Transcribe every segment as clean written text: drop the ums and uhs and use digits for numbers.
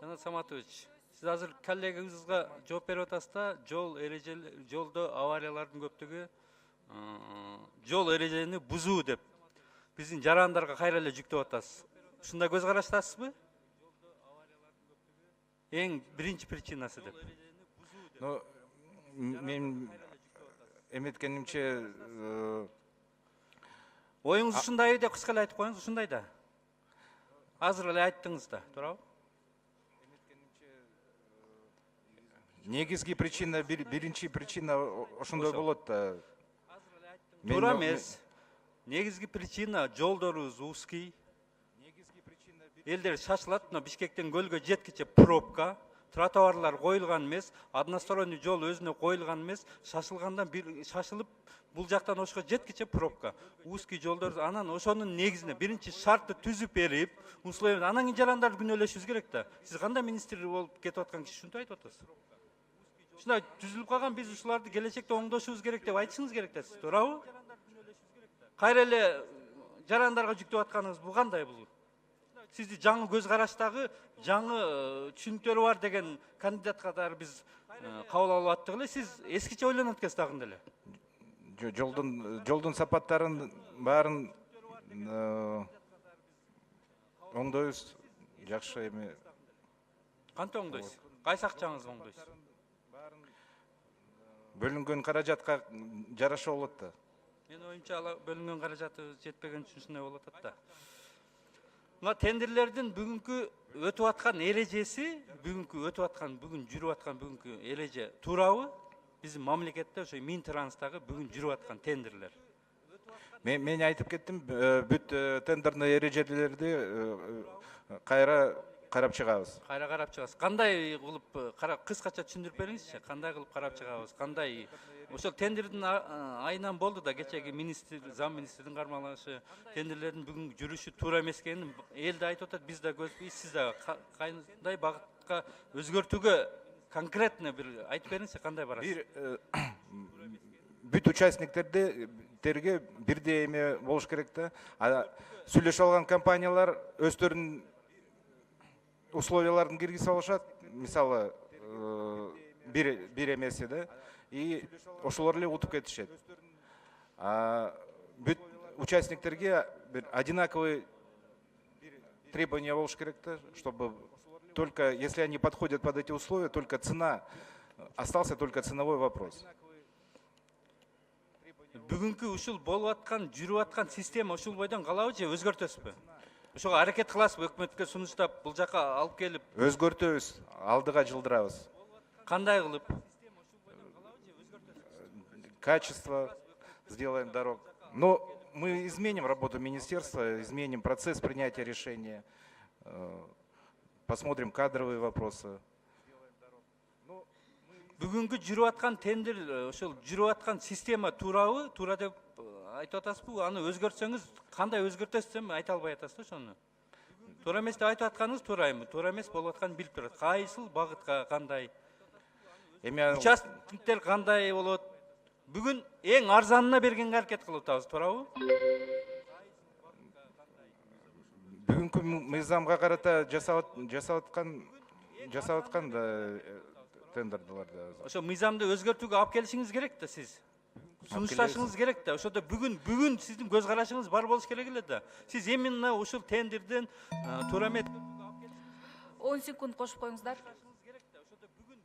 Жанат Саматович, сіз азыр коллегаңызға жооп берип атасыз да, жолдо авариялардын көптүгү жол эрежени бузуу деп биздин жарандарга кайра эле жүктөп атасыз. Ушундай көз караштасызбы? Эң биринчи причинасы деп. Ну, мен эметкенимче Оюңуз ушундай деп кыска эле айтып коюңуз, ушундай да. Азыр эле айттыңыз да, туурабы? негизги причина, биринчи причина ошондой болот да. Туура эмес. Негизги причина жолдорубуз узкий. Элдер шашылат, мына Бишкектен көлгө жеткиче пробка, тротуарлар коюлган эмес, односторонний жол өзүнө коюлган эмес, шашылгандан шашылып бул жактан ошко жеткиче пробка. Узкий жолдор, анан ошонун негизине биринчи шартты түзүп берип, условия, анан кийин жарандарды күнөөлөшүбүз керек да. Сиз кандай министр болуп кетип аткан киши ушинтип айтып атасыз? Ушундай түзүлүп калган, биз ушуларды келечекте оңдошубуз керек деп айтышыңыз керек да сиз, туурабы? Кайра эле жарандарга жүктөп атканыңыз бул кандай бул? Сизди жаңы көз караштагы, жаңы түшүнүктөрү бар деген кандидат катары биз кабыл алып аттык эле, сиз эскиче ойлонуп аткансыз дагы эле. Жолдун сапаттарын баарын оңдойбуз, жакшы эми. Кантип оңдойсуз? Кайсы акчаңызды оңдойсуз? Бөлүнгөн каражатка жараша болот да. Менин оюмча бөлүнгөн каражаты жетпеген үчүн ушундай болуп атат да. Мына тендерлердин бүгүнкү өтүп аткан эрежеси, бүгүн жүрүп аткан бүгүнкү эреже туурабы? Биздин мамлекетте ошо Минтрансдагы бүгүн жүрүп аткан тендерлер. Мен айтып кеттим, бүт тендерный эрежелерди кайра карап чыгабыз. Кайра карап чыгасыз. Кандай кылып кыскача түшүндүрүп бериңизчи? Кандай кылып карап чыгабыз? Кандай ошол тендердин айынан болду да кечеги министр, зам министрдин кармалашы, тендерлердин бүгүн жүрүшү туура эмес экенин эл да айтып атат, биз да көрсөтпөйбүз, сиз да кандай багытка өзгөртүүгө конкретно бир айтып бериңизчи, кандай барасыз? Бүт участниктерге бирдей эме болуш керек да. Сүйлөшүп алган компаниялар өздөрүнүн условияларын киргизип алышат, мисалы бир эмеси да, и ошолор эле утуп кетишет. Бүт участниктерге бир одинаковый требования болуш керек да, чтобы только если они подходят под эти условия, только цена, остался только ценовой вопрос. Бүгүнкү ушул болуп аткан, жүрүп аткан система ушул бойдон калабы же өзгөртөсүзбү? Ошого аракет кыласызбы, өкмөткө сунуштап, бул жака алып келип? Өзгөртөбүз, алдыга жылдырабыз. Кандай кылып? Качество сделаем дорог. Но мы изменим работу министерства, изменим процесс принятия решения, посмотрим кадровые вопросы. Бүгүнкү жүрүп аткан тендер, ошол жүрүп аткан система туурабы? Туура деп айтып атасызбы? Аны өзгөртсөңүз, кандай өзгөртөсүз деп айта албай атасыз да ошону. Туура эмес деп айтып атканыңыз туура эми, туура эмес болуп атканын билип турат. Кайсыл багытка кандай? Участниктер кандай болот? Бүгүн эң арзанына бергенге аракет кылып атабыз, туурабы? Бүгүнкү мыйзамга карата жасап аткан да тендерлерде. Ошо мыйзамды өзгөртүүгө алып келишиңиз керек да сиз. Сунушташыңыз керек да. Ошондо бүгүн сиздин көз карашыңыз бар болуш керек эле да. Сиз именно ушул тендерден туура эмес 10 секунд кошуп коюңуздар.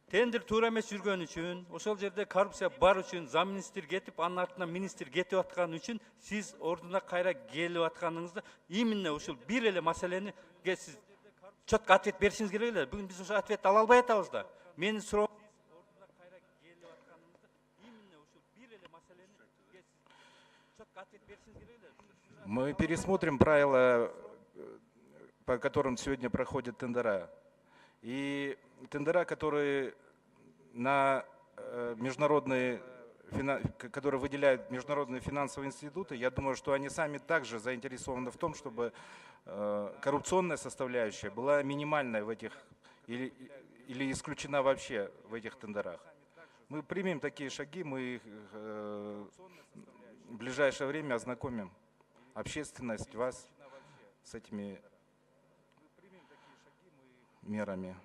Тендер туура эмес жүргөн үчүн, ошол жерде коррупция бар үчүн, зам министр кетип, анын артынан министр кетип аткан үчүн сиз ордуна кайра келип атканыңызда именно ушул бир эле маселени сиз четко ответ беришиңиз керек эле. Бүгүн биз ошо ответти ала албай атабыз да. Менин суроо мы пересмотрим правила, по которым сегодня проходят тендера. И тендера, которые которые выделяют международные финансовые институты, я думаю, что они сами также заинтересованы в том, чтобы коррупционная составляющая была минимальной в этих или исключена вообще в этих тендерах. Мы примем такие шаги, мы их в ближайшее время ознакомим общественность, вас с этими мерами